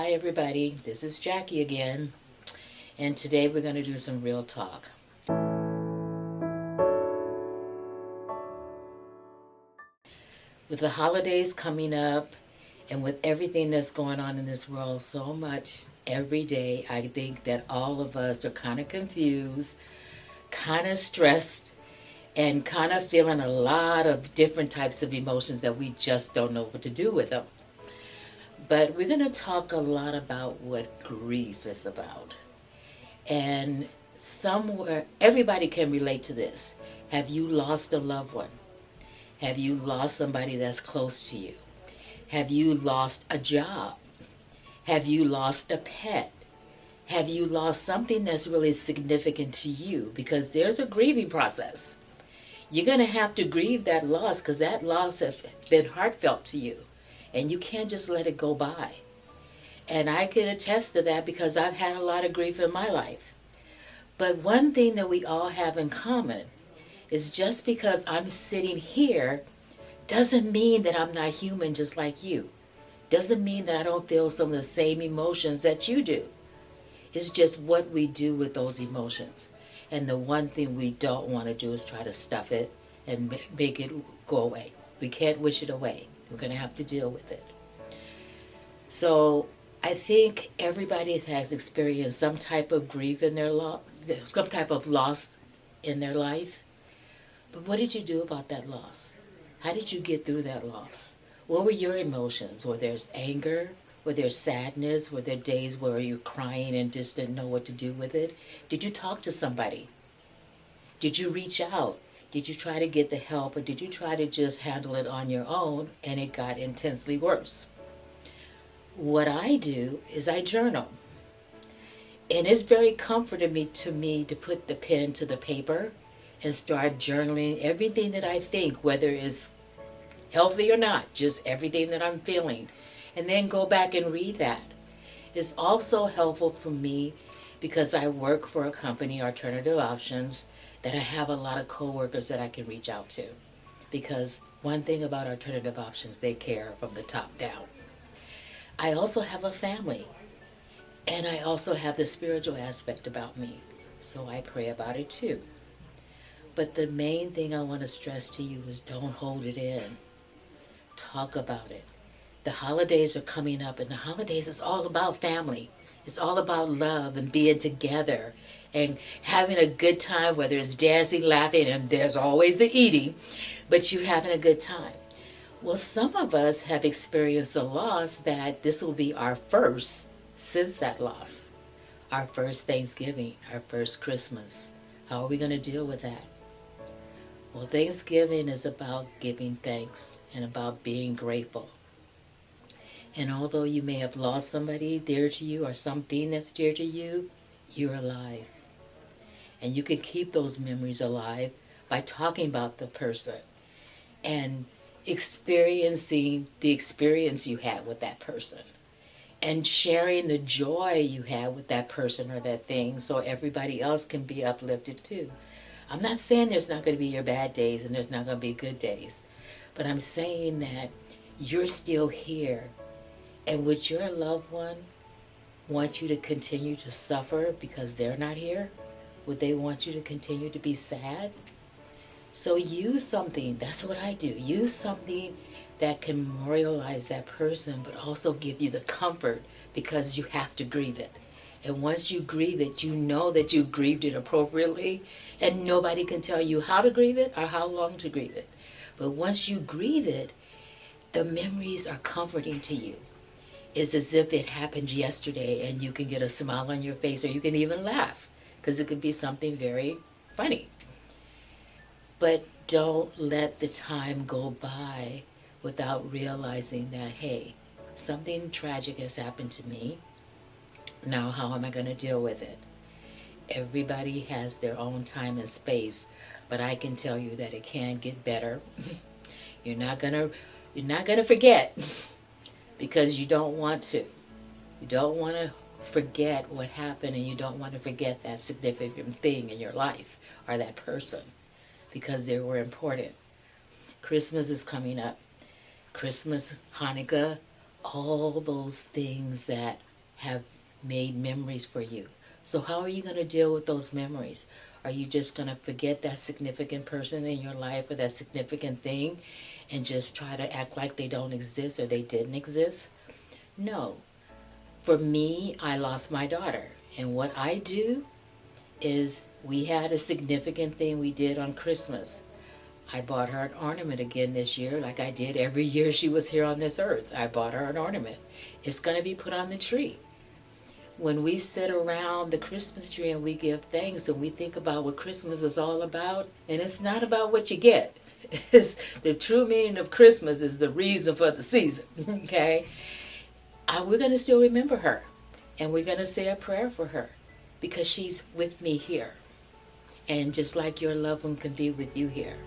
Hi everybody, this is Jackie again, and today we're going to do some real talk. With the holidays coming up and with everything that's going on in this world so much every day, I think that all of us are kind of confused, kind of stressed, and kind of feeling a lot of different types of emotions that we just don't know what to do with them. But we're going to talk a lot about what grief is about. And somewhere, everybody can relate to this. Have you lost a loved one? Have you lost somebody that's close to you? Have you lost a job? Have you lost a pet? Have you lost something that's really significant to you? Because there's a grieving process. You're going to have to grieve that loss because that loss has been heartfelt to you. And you can't just let it go by. And I can attest to that because I've had a lot of grief in my life. But one thing that we all have in common is just because I'm sitting here doesn't mean that I'm not human just like you. Doesn't mean that I don't feel some of the same emotions that you do. It's just what we do with those emotions. And the one thing we don't want to do is try to stuff it and make it go away. We can't wish it away. We're going to have to deal with it. So I think everybody has experienced some type of grief in their life, some type of loss in their life. But what did you do about that loss? How did you get through that loss? What were your emotions? Were there anger? Were there sadness? Were there days where you were crying and just didn't know what to do with it? Did you talk to somebody? Did you reach out? Did you try to get the help, or did you try to just handle it on your own and it got intensely worse? What I do is I journal. And it's very comforting to me to put the pen to the paper and start journaling everything that I think, whether it's healthy or not, just everything that I'm feeling. And then go back and read that. It's also helpful for me because I work for a company, Alternative Options, that I have a lot of coworkers that I can reach out to. Because one thing about Alternative Options, they care from the top down. I also have a family. And I also have the spiritual aspect about me. So I pray about it too. But the main thing I want to stress to you is don't hold it in. Talk about it. The holidays are coming up, and the holidays is all about family. It's all about love and being together and having a good time, whether it's dancing, laughing, and there's always the eating, but you having a good time. Well, some of us have experienced a loss that this will be our first since that loss. Our first Thanksgiving, our first Christmas. How are we going to deal with that? Well, Thanksgiving is about giving thanks and about being grateful. And although you may have lost somebody dear to you or something that's dear to you, you're alive. And you can keep those memories alive by talking about the person and experiencing the experience you had with that person and sharing the joy you had with that person or that thing so everybody else can be uplifted too. I'm not saying there's not going to be your bad days and there's not going to be good days, but I'm saying that you're still here. And would your loved one want you to continue to suffer because they're not here? Would they want you to continue to be sad? So use something. That's what I do. Use something that can memorialize that person, but also give you the comfort because you have to grieve it. And once you grieve it, you know that you grieved it appropriately, and nobody can tell you how to grieve it or how long to grieve it. But once you grieve it, the memories are comforting to you. It's as if it happened yesterday and you can get a smile on your face, or you can even laugh because it could be something very funny. But don't let the time go by without realizing that, hey, something tragic has happened to me. Now how am I going to deal with it? Everybody has their own time and space, but I can tell you that it can get better. You're not gonna forget. Because you don't want to. You don't want to forget what happened, and you don't want to forget that significant thing in your life or that person because they were important. Christmas is coming up. Christmas, Hanukkah, all those things that have made memories for you. So how are you going to deal with those memories? Are you just going to forget that significant person in your life or that significant thing and just try to act like they don't exist or they didn't exist? No. For me, I lost my daughter. And what I do is we had a significant thing we did on Christmas. I bought her an ornament again this year, like I did every year she was here on this earth. I bought her an ornament. It's going to be put on the tree. When we sit around the Christmas tree and we give thanks and we think about what Christmas is all about, and it's not about what you get. It's the true meaning of Christmas is the reason for the season, okay? We're going to still remember her, and we're going to say a prayer for her because she's with me here. And just like your loved one can be with you here.